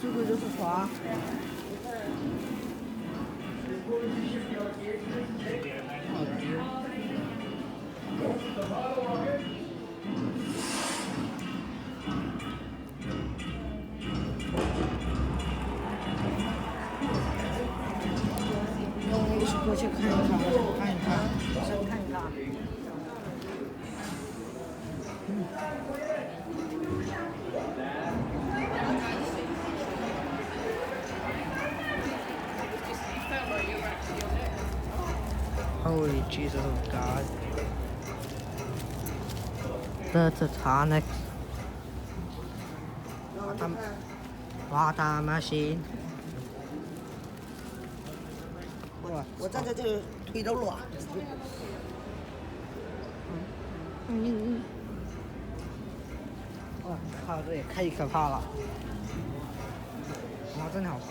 这个就是船。过去看一看，看一看，先看一看。Holy Jesus of God. The Titanic. Water machine. 我站在这里腿都软。哇，靠，这也太可怕了！哇，真的好酷。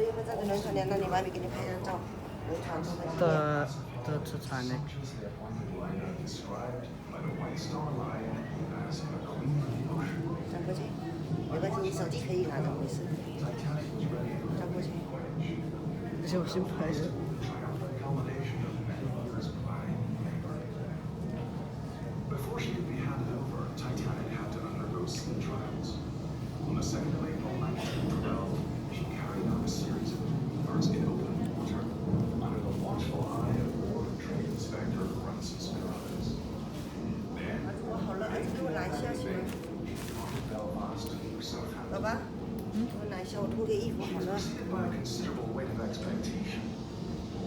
要不在这轮船里，那你妈咪给你拍张照。The Titanic. 转过去，没关系，你手机可以拿着，没事。转过去。小心拍人。Before she could be handed over, Titanic had to undergo sea trials. On the 2nd of April 1912, she carried out a series of maneuvers in open water under the watchful eye of War Trade Inspector Francis Carruthers. Then, Belfast to Southampton. 老爸，我拿一下，我脱个衣服好了。 By a considerable weight of expectation.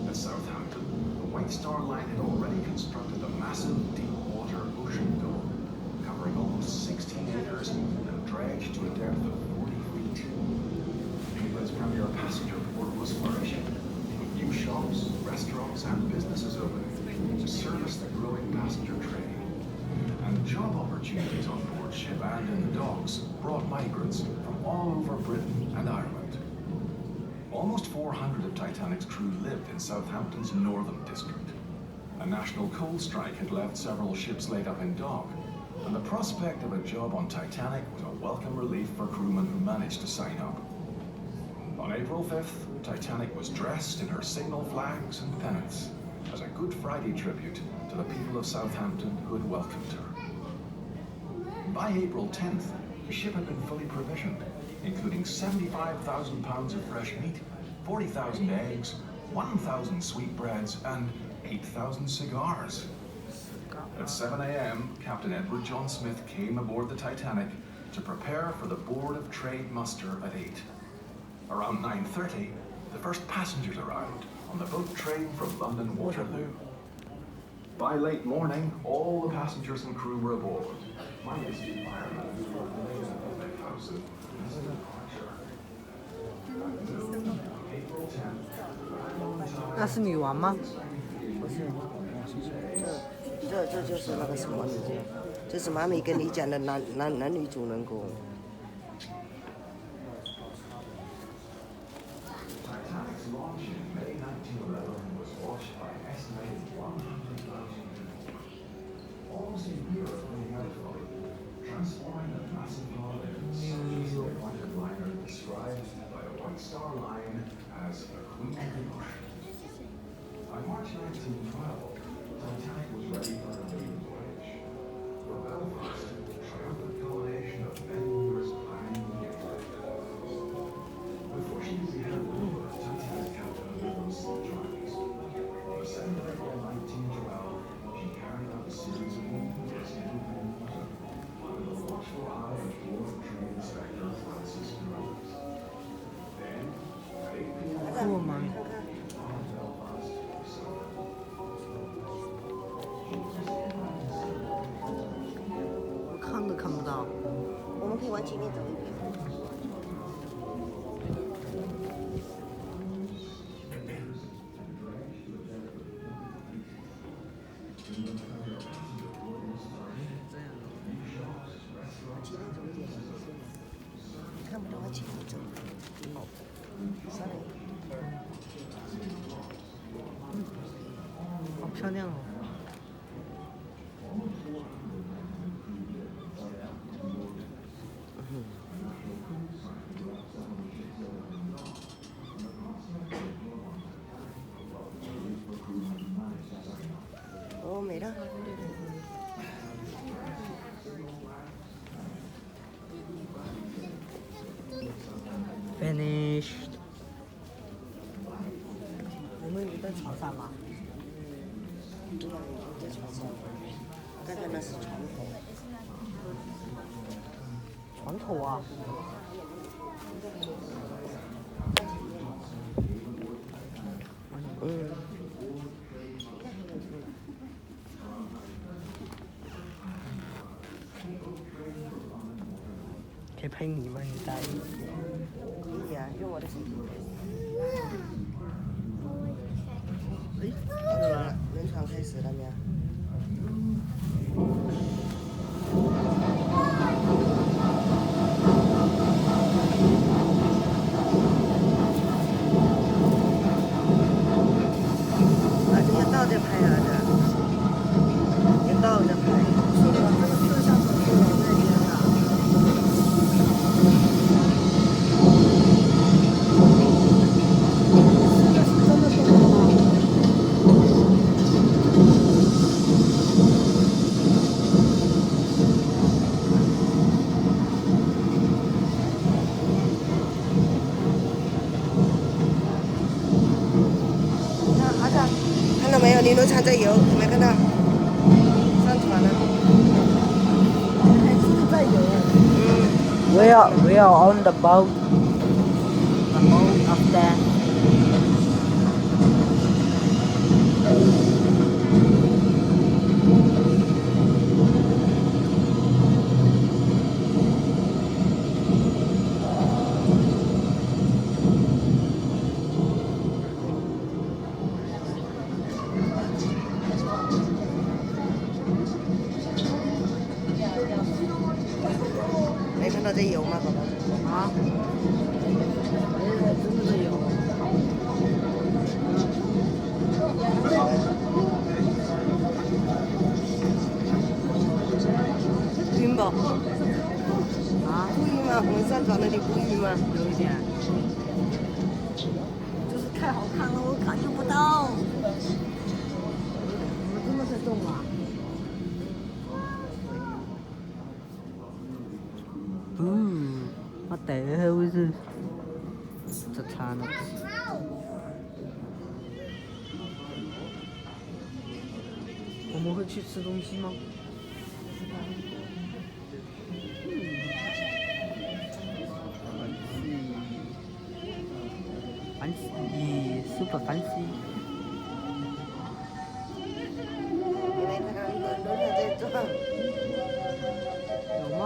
At Southampton, the White Star Line had already constructed a massive deep-water ocean dome, covering almost 16 acres and dredged to a depth of 40 feet. England's premier passenger port was flourishing, with new shops, restaurants and businesses opening to service the growing passenger trade. And job opportunities on board ship and in the docks brought migrants from all over Britain and Ireland. Almost 400 of Titanic's crew lived in Southampton's northern district. A national coal strike had left several ships laid up in dock, and the prospect of a job on Titanic was a welcome relief for crewmen who managed to sign up. On April 5th, Titanic was dressed in her signal flags and pennants as a Good Friday tribute to the people of Southampton who had welcomed her. By April 10th, the ship had been fully provisioned, including 75,000 pounds of fresh meat, 40,000 eggs, 1,000 sweetbreads, and 8,000 cigars. At 7 a.m., Captain Edward John Smith came aboard the Titanic to prepare for the Board of Trade muster at 8. Around 9:30, the first passengers arrived on the boat train from London Waterloo. By late morning, all the passengers and crew were aboard, minus the firemen who were delayed at the house of departure. April 10th. 那是女王吗？不是，这就是那个什么，这是妈咪跟你讲的男女主人公。Titanic's launch in May 1911 was watched by an estimated 100,000 people. Almost a year of putting out fully, transforming the massive hull into a seriously appointed liner described by the White Star Line as a queen of the ocean. By March 1912, Titanic was ready for her maiden voyage. For Belfast, a triumphant culmination of many years of planning and getting. Before she could be handed over, Titanic had to undergo sea trials. On the 2nd of April 1912, she carried out a series of maneuvers in open water under the watchful eye of War Trade Inspector Francis Carruthers. Then, at 8 p.m. 酷吗？ 看都看不到。我们可以往前面走一点。看不到。往前走。哦，sorry。好漂亮哦。哦，没了。Finished。我们有在床上吗？对呀，在床上。刚才那是床头。床头啊。嗯。可以拍你吗？你在？可以啊，用我的手机。哎，轮床开始了没有？啊，这要倒着拍啊，这要倒着拍。是我这个摄像头是我那边的。这个是真的动了吗？你看，儿子，看到没有？你轮船在游，有没有看到？上船了。还是在游。嗯。We are on the boat. The boat of death. 没看到在游吗，宝宝？啊？真的在游。晕不？啊？不晕吗？我们上船了，你不晕吗？有一点。就是太好看了，我感觉不到。怎么真的在动啊？What the hell is this? The tunnel. 我们会去吃东西吗？Fancy, super fancy。因为看到轮船在转。有吗？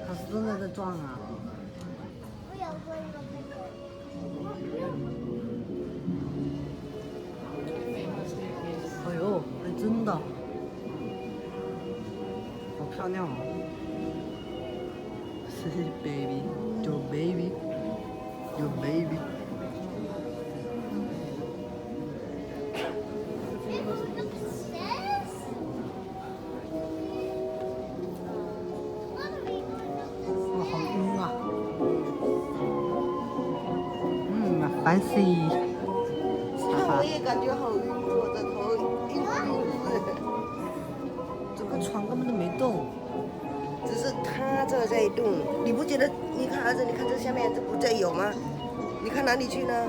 它是真的在转啊！哎呦，还真的，好漂亮哦！See baby, your baby, your baby。哇，好晕啊！fancy。我也感觉好晕，我的头晕乎乎的。这个船根本就没动，只是它这在动，你不觉得？你看儿子，你看这下面这不在游吗？你看哪里去呢？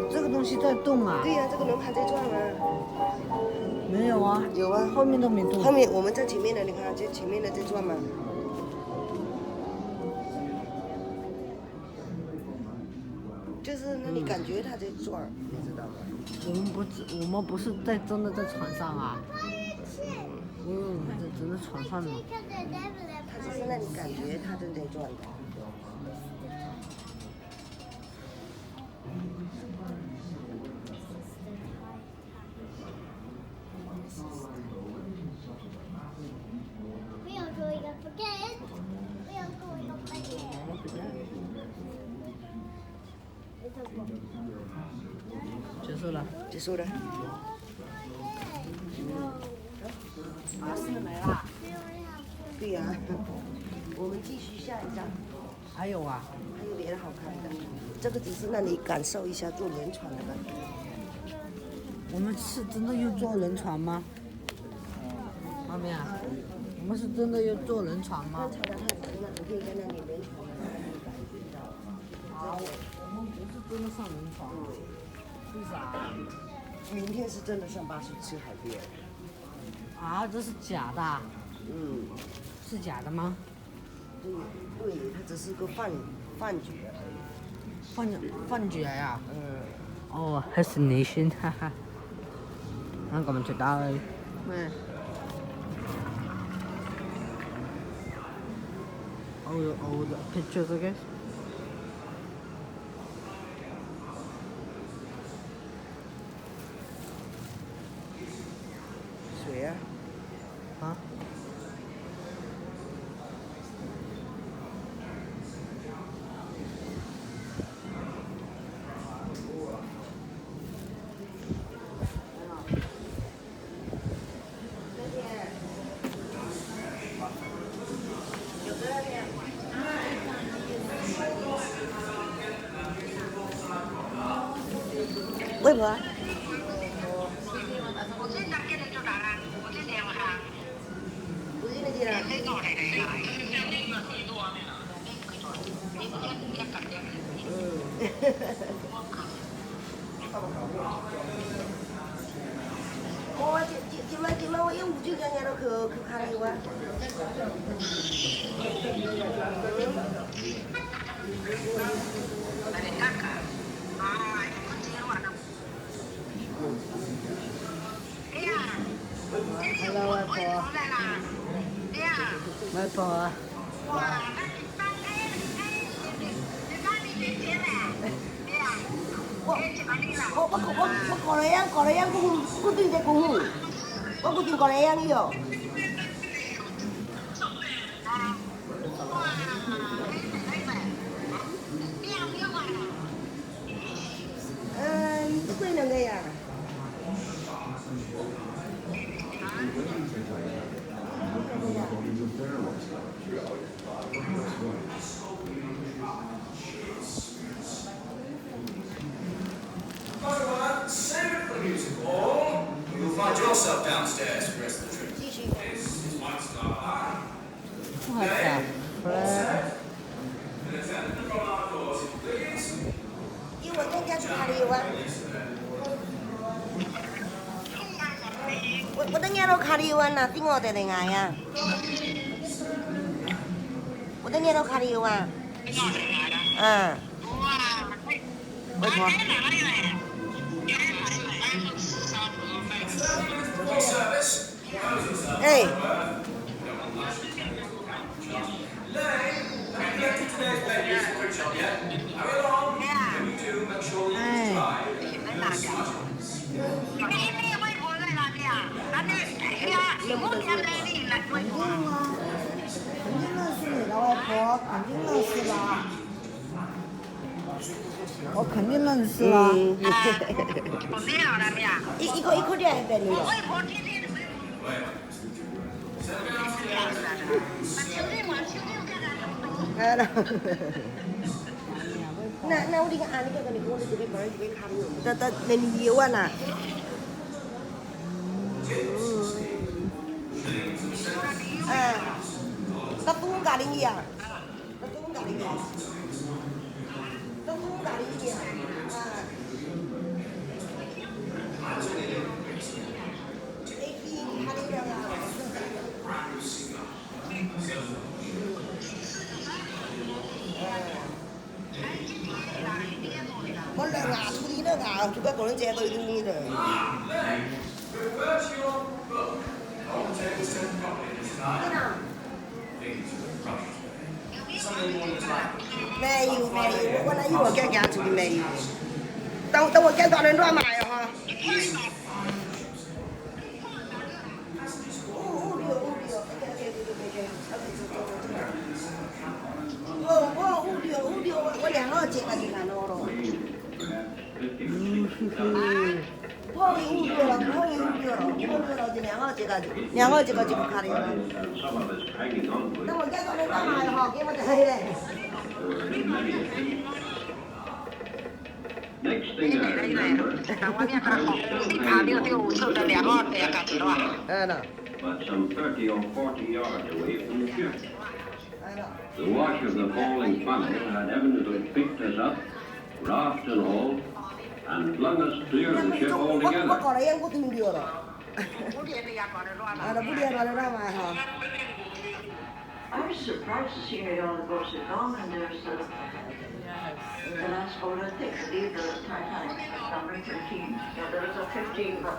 这个东西在动啊？对呀，这个轮盘在转啊。没有啊。有啊，后面都没动。后面我们在前面的，你看，就前面的在转嘛。就是那你感觉它在转，你知道吗？我们不是真的在船上啊。我们在真的船上呢。它只是让你感觉它正在转的。束了。结束了。啊，是没啦。对呀、我们继续下一站，还有啊，还有别的好看的。这个只是让你感受一下坐轮船的感觉。我们是真的又坐轮船吗？妈咪啊，我们是真的又坐轮船吗？刚才的太平了，你可以在那里轮船的那里感觉到。好，我们不是真的上轮船，为啥？明天是真的上巴士去海边。啊，这是假的啊？嗯，是假的吗？对，它只是个饭局而已。幻觉呀、嗯。哦，hallucination， 哈哈。我們出到去。咩？ old pictures, I guess. 水啊？啊？外婆。不是那些人。我今晚我有5就人家都去看你哇。Hello， 外婆。外婆。我過嚟啊，嗰段隻公園，我嗰段過嚟啊呢度。貴兩個呀。Save it for the music hall. You'll find yourself downstairs for the rest of the trip. 繼續。 This is White Star Line. What the frick? An attendant from our doors, please. 要我跟家去哪里玩？我等下到卡里灣啊，邊我哋嚟嗌啊？我等下到卡里灣。嗯。外婆。 Service. 哎。 Have you collected today's babies for a job yet? Hurry along. When you do, make sure you try. 肯定认识你的外婆，肯定认识啦。我肯定认识啦。一個啲係俾你咯。係啦。那我哋個啱呢個你講你自己講你自己看用，得你要啊嗱。得東咖喱呀，得東咖喱呀，得東咖喱呀，我兩牙出啲啦牙，做乜講你借對啲呢度？ Refer to your book. All tables and properties tonight. Something you want to try. 咩要，我嗱要我驚牙做啲咩要？等我驚到你亂買啊嚇！我2個節啊，就看到咯。 포항에 옮겨라, 포항에 옮겨라. 옮겨라, 어제 양아지가 지금 가래요. 너무 깨끗해, 나가요, 깨끗해, 해래. Next thing I remember, but some 30 or 40 yards away from the ship. The wash of the falling funnel had evidently picked us up, raft and all, and flung us clear of the ship altogether. I was surprised to see how all the boats had gone, and there's the last boat, I think, the Titanic, number 13. Yeah, there was a 15, but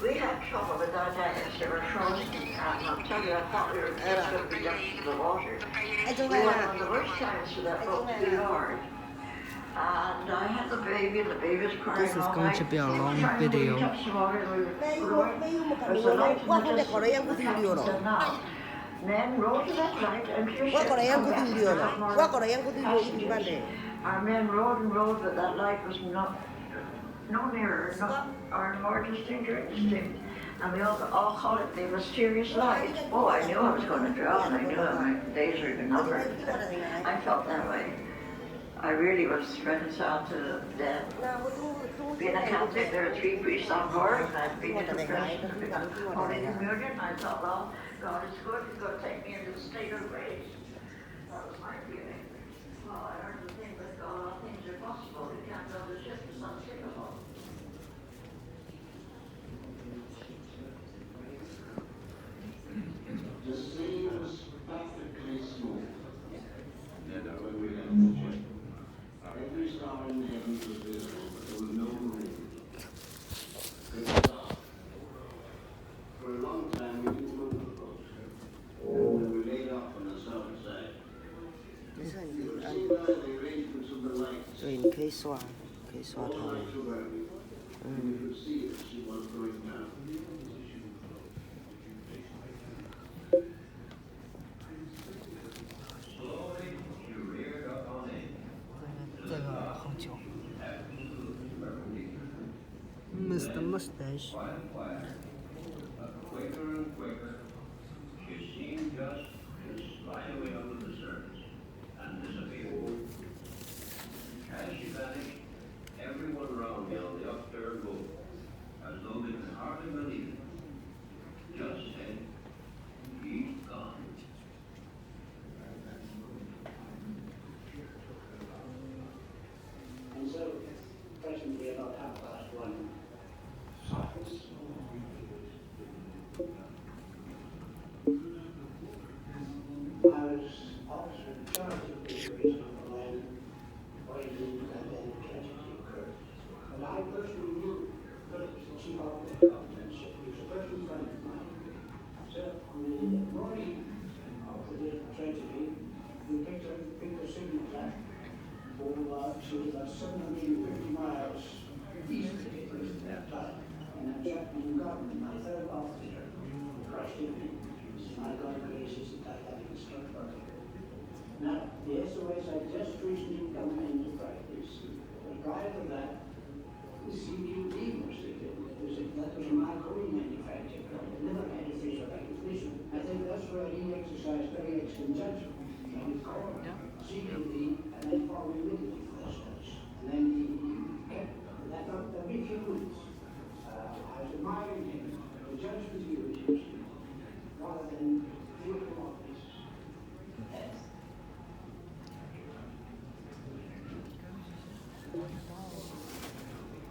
we had trouble with our Titanics. They were frozen, and I'll tell you, I thought we were just going to be dumped into the water. We were one of the worst times for that boat to be hard. And I had the baby, and the baby's crying. This is going to be a long video. Men rode to that light and she Our men rode and rode, but that light was no nearer, or more distinct or indistinct. And we all called it the mysterious light. Oh, I knew I was going to drown. I knew my days were even numbered. I felt that way. I really was reconciled to death. Being a Catholic, there are 3 priests on board, and I've been to the Holy Communion. I thought, well, God is good. He's going to take me into the state of grace. That was my feeling. Well, I learned to think with God all things are possible. You can't build a ship that's unsinkable. The sea was perfectly smooth. When we left the ship, every star in the heavens was visible, but there was no moon. It was dark. For a long time we didn't move the boat. And when we laid off on the southern side, you could see by the arrangements of the lights. 所以你可以刷，可以刷 All 它。 lights were burning, and you could see that she was going down. Slowly, she reared up on end. 这个红酒。Mr. Mustache. Quite quiet, but quicker and quicker, she seemed just to slide away under the surface and disappear. As she vanished, everyone around me on the upstairs moved, as though they could hardly believe it. Just said, "He's gone." And so, presently about 1:30, silence. I was also in charge of the operation on the land waiting that then tragedy occurred. And I personally knew Phillips, the chief operating officer, he was a personal friend of mine. So on the morning of the day of the tragedy, we picked the signal flag. She was about 750 miles east of Italy at that time. And I'm Chapman Garden, my third officer, crashed into me. My God gracious the Titanic struck bucket. Now, the SOS had just recently come into practice. But prior to that, the CQD was fitted. That was a Marconi manufactured, never had a facial recognition. I think that's where he exercised very excellent judgment. And we called CQD and then following immediately for SOS. And then he kept that up every few weeks. I was admiring him, the judgment he was using, rather than beautiful office.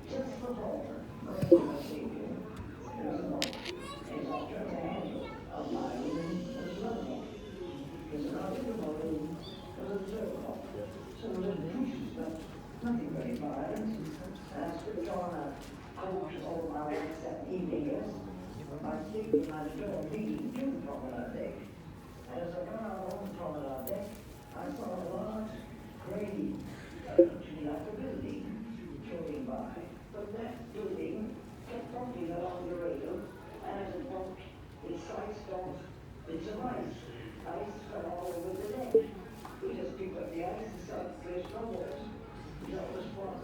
Just before, I think, is after the handle of my room was lovely. Because another room was observable. So there was a nuisance, but nothing very violent. And I switched on a coat all my lights that evening, yes. I was sleeping, I was doing reading to the promenade deck. And as I got out on the promenade deck, I saw a large grey, like a building floating by. But that building kept bumping along the rail, and as it bumped, it sliced off bits of ice. Ice fell all over the deck. We just picked up the ice and started to place troubles. That was fun.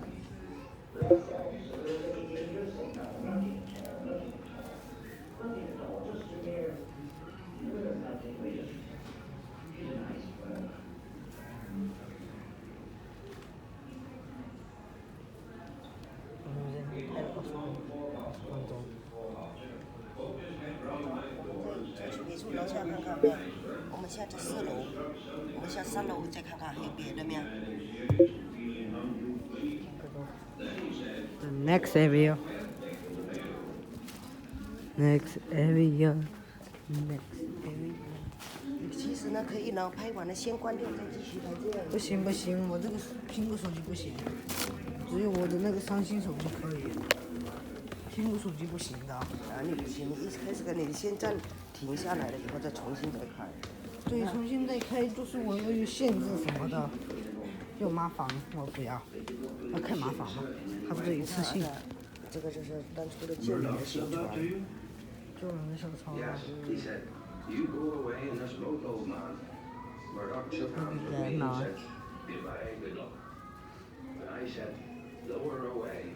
Nothing at all, just a mere, nothing, we just, she's a nice bird. 再去别墅楼下看看呗。我们下这4楼，我们下3楼再看看还有别的没有。 The next area. Next area. Next area. 其实呢，可以呢，拍完了先关掉，再继续拍这样。不行不行，我这个苹果手机不行，只有我的那个三星手机可以，苹果手机不行的。哪里不行？你一开始你先停下来了以后再重新再开。对，重新再开就是我要有限制什么的，又麻烦，我不要，那太麻烦了，还不是一次性。这个就是当初的救人的小船。救人的小船。 He said, "You go away and us both, old man." Murdoch shook hands with me and said, "Goodbye, good luck." And I said, "Lower away."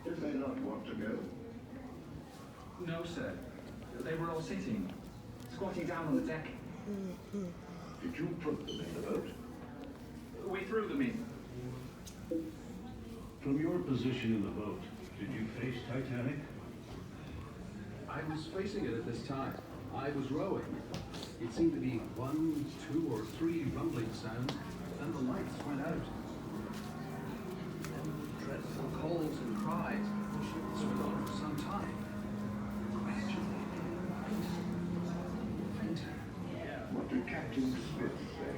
Did they not want to go? No, sir. They were all sitting, squatting down on the deck. Did you put them in the boat? We threw them in. From your position in the boat, did you face Titanic? I was facing it at this time. I was rowing. It seemed to be 1, 2, or 3 rumbling sounds, then the lights went out. Then dreadful calls and cries. This went on for some time. Gradually, fainter. What did Captain Smith say?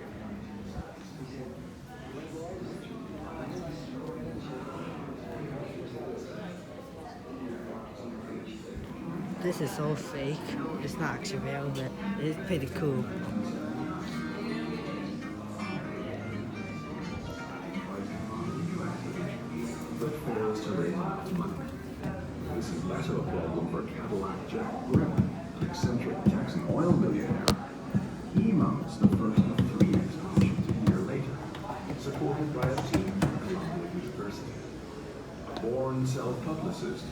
This is so fake. It's not actually real, but it's pretty cool. But fails to raise enough money. This is less of a problem for Cadillac Jack Grimm, an eccentric Texan oil millionaire. He mounts the first of 3 expeditions a year later, supported by a team from Columbia University. A born self-publicist,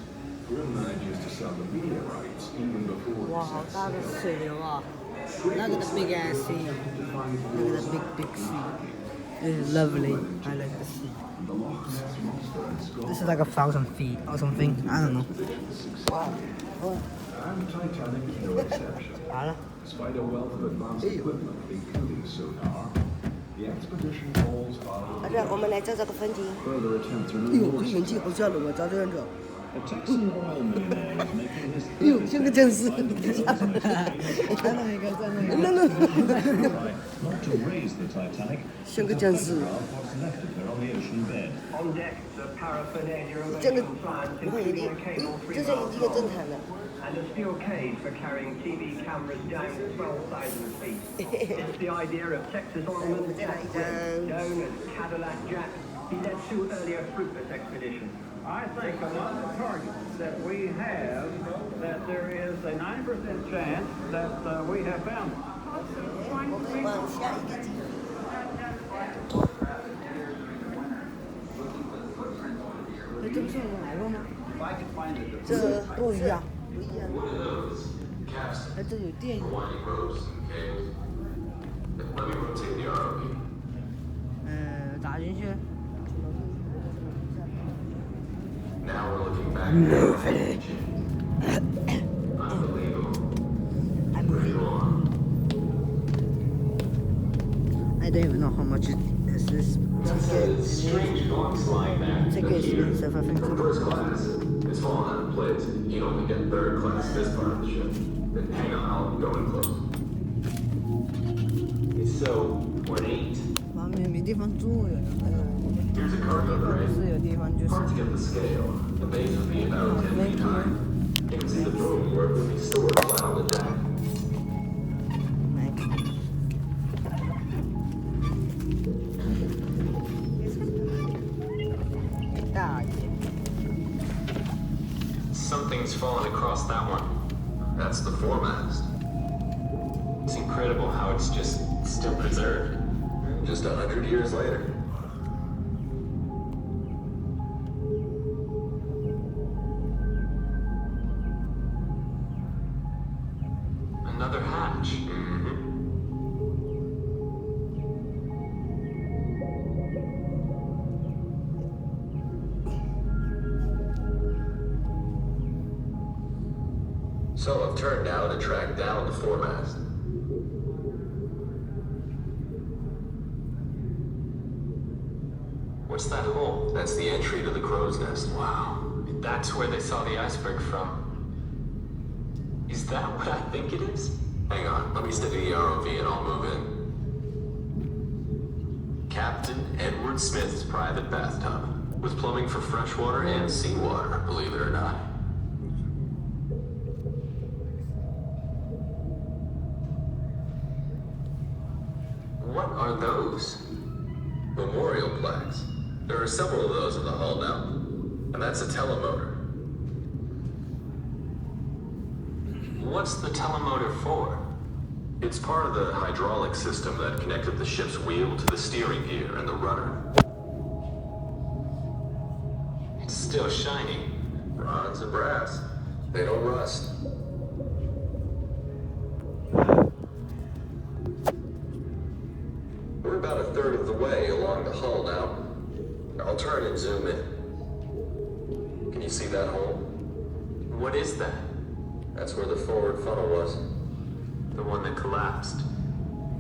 Grimm manages to sell the media rights even before Wow, he sets that is sail. silly. Look at the big ass sea. Look at the big sea. This is lovely. I like the sea. The Loch Ness Monster and Skull This is like 1,000 feet or something. I don't know. Wow. and Titanic is no exception. 好了。 Despite a wealth of advanced equipment, including sonar, the expedition falls foul. 儿子，我们来照这个风景。 Further attempts are 哎呦， no 这 more 演技好像的，我照这样子。 A Texan oil millionaire is making his 哎呦，像个僵尸。再弄一个，再弄一个。弄弄。 not to raise the Titanic, 像个僵尸。 what's left of her on the ocean bed. On deck, the paraphernalia of 这个 ancient science, 不会有 including 点， a 哎 cable-free 这是已经 glass 正常的。 and a steel cage for carrying TV cameras down to 12,000 feet. It's the idea of Texas Oilman Jack Grimm, known as Cadillac Jack. He led 2 earlier fruitless expeditions. I think among the targets that we have, that there is a 9% chance that we have found them. 我们往下一个景。哎，这不是哪个吗？ If I could find it, 这不一样。不一样。 哎，这有电影。 Let me rotate the ROV. 打进去。 Now we're looking back at Unbelievable. I don't even know how much is this ticket. Strange box like that. Ticket is expensive, I think. First class. It's fallen out of place. You only get 3rd class this part of the ship. Then hang on, I'll go in close. It's so ornate. 旁边没地方住呀。 Here's a cargo 不 crate. 是有地方就是。 Hard to get the scale. The base would be about 10 feet high. You can see the boom where it would be stored flat on the deck. 大爷。 Something's fallen across that one. That's the foremast. It's incredible how it's just still preserved. Just 100 years later. So I've turned now to track down the foremast. What's that hole? That's the entry to the crow's nest. Wow. That's where they saw the iceberg from. Is that what I think it is? Hang on, let me steady the ROV and I'll move in. Captain Edward Smith's private bathtub, with plumbing for freshwater and seawater, believe it or not. What are those? Memorial plaques. There are several of those in the hull now. And that's a telemotor. What's the telemotor for? It's part of the hydraulic system that connected the ship's wheel to the steering gear and the rudder. It's still shiny. Bronze and brass. They don't rust. We're about a third of the way along the hull now. I'll turn and zoom in. Can you see that hole? What is that? That's where the forward funnel was. The one that collapsed.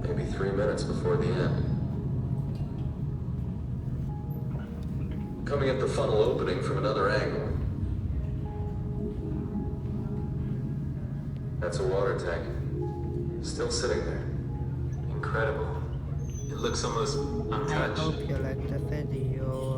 Maybe 3 minutes before the end. Coming at the funnel opening from another angle. That's a water tank. Still sitting there. Incredible. It looks almost I untouched. hope you like the video.